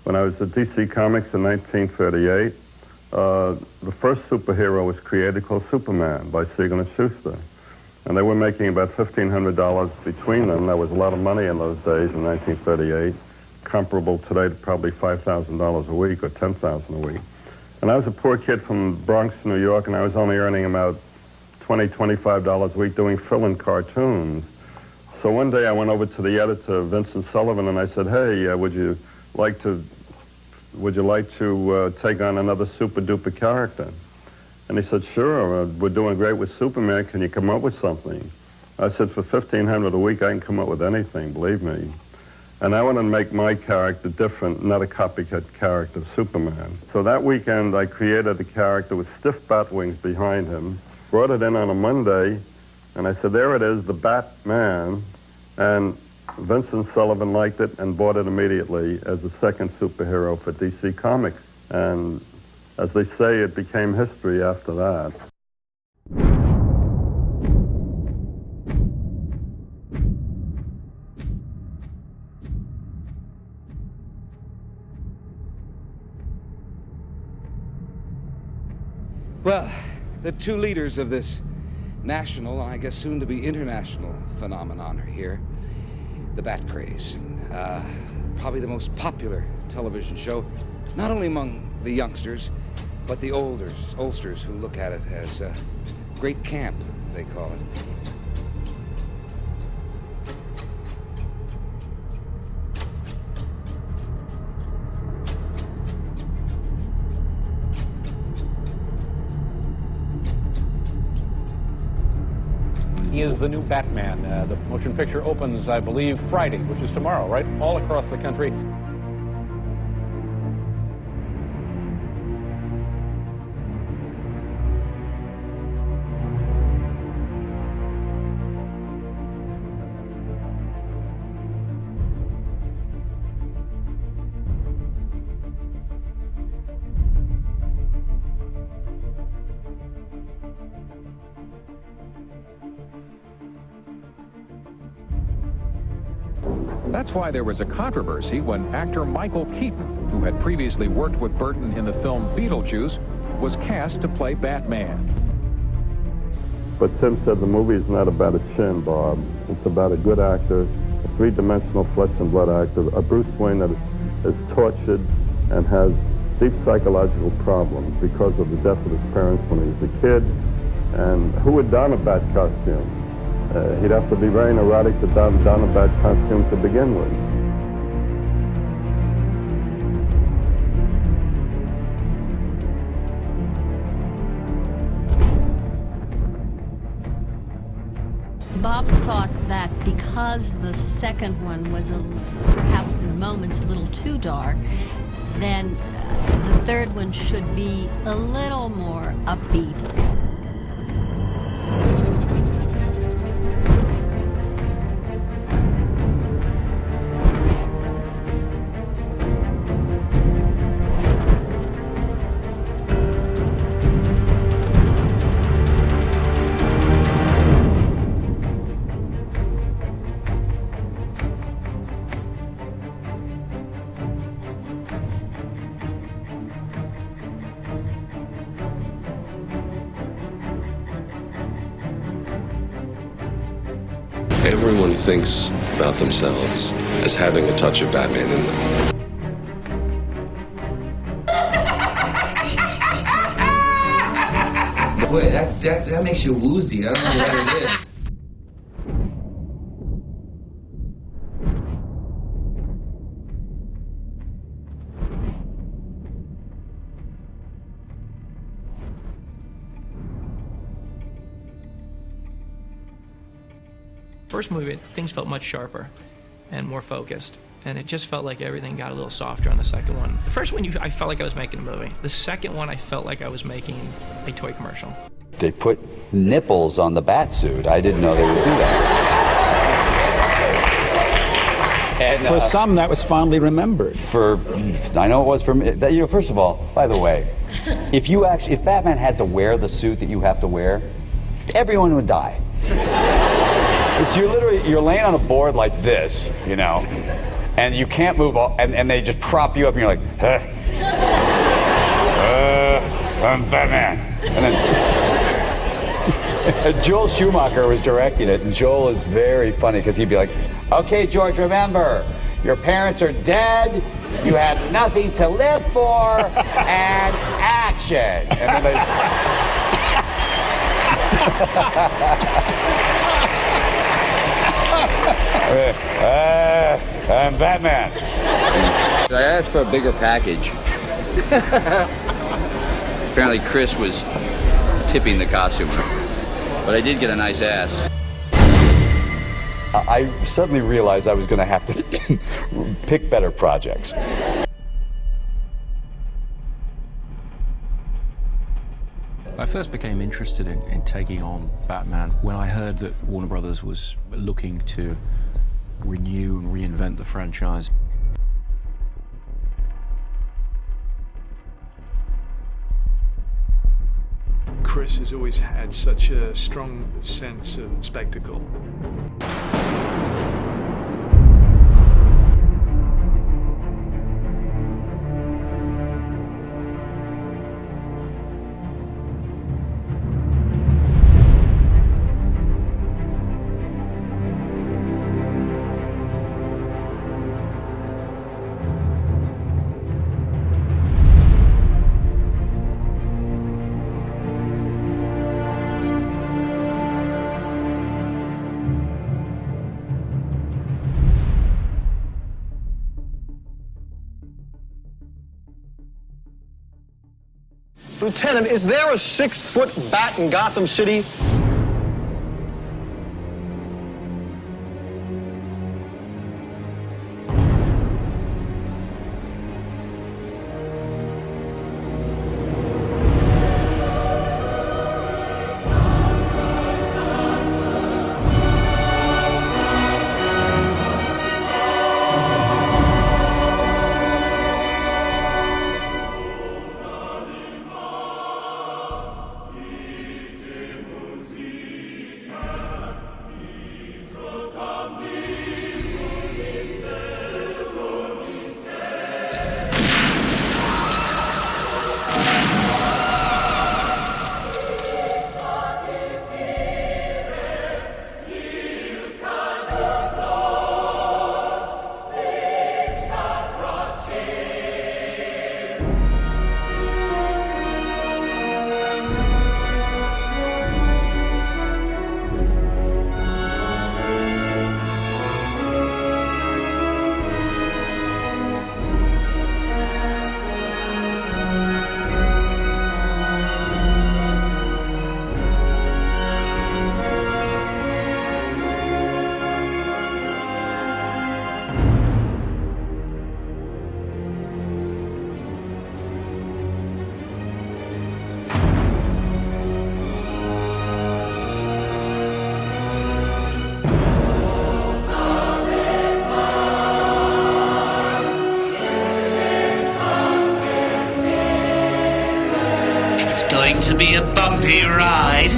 When I was at DC Comics in 1938, the first superhero was created called Superman by Siegel and Schuster. And they were making about $1,500 between them. That was a lot of money in those days in 1938, comparable today to probably $5,000 a week or $10,000 a week. And I was a poor kid from Bronx, New York, and I was only earning about $20, $25 a week doing fill-in cartoons. So one day I went over to the editor, Vincent Sullivan, and I said, hey, would you like to take on another super-duper character? And he said, sure, we're doing great with Superman. Can you come up with something? I said, for $1,500 a week, I can come up with anything, believe me. And I wanted to make my character different, not a copycat character of Superman. So that weekend, I created a character with stiff bat wings behind him, brought it in on a Monday, and I said, there it is, the Batman. And Vincent Sullivan liked it and bought it immediately as the second superhero for DC Comics. And as they say, it became history after that. Well, the two leaders of this national, and I guess soon to be international phenomenon are here. The Bat Craze. Probably the most popular television show, not only among the youngsters, but the oldsters who look at it as great camp, they call it. He is the new Batman. The motion picture opens, I believe, Friday, which is tomorrow, right? All across the country. That's why there was a controversy when actor Michael Keaton, who had previously worked with Burton in the film Beetlejuice, was cast to play Batman. But Tim said the movie is not about a chin, Bob. It's about a good actor, a three-dimensional flesh and blood actor, a Bruce Wayne that is tortured and has deep psychological problems because of the death of his parents when he was a kid. And who would don a bat costume? He'd have to be very neurotic to don a bat costume to begin with. Bob thought that because the second one was perhaps in moments a little too dark, then the third one should be a little more upbeat. Everyone thinks about themselves as having a touch of Batman in them. Boy, that makes you woozy. I don't know what it is. First movie, things felt much sharper and more focused, and it just felt like everything got a little softer on the second one. The first one, I felt like I was making a movie. The second one, I felt like I was making a toy commercial. They put nipples on the bat suit. I didn't know they would do that. And, for some, that was fondly remembered. I know it was for me. You know, first of all, by the way, if Batman had to wear the suit that you have to wear, everyone would die. So you're laying on a board like this, you know, and you can't move, and they just prop you up, and you're like, huh? I'm Batman. And Joel Schumacher was directing it, and Joel is very funny because he'd be like, okay, George, remember, your parents are dead, you have nothing to live for, and action. And then I'm Batman. I asked for a bigger package. Apparently Chris was tipping the costumer, but I did get a nice ass. I suddenly realized I was going to have to pick better projects. I first became interested in taking on Batman when I heard that Warner Brothers was looking to renew and reinvent the franchise. Chris has always had such a strong sense of spectacle. Lieutenant, is there a 6-foot bat in Gotham City? It's going to be a bumpy ride.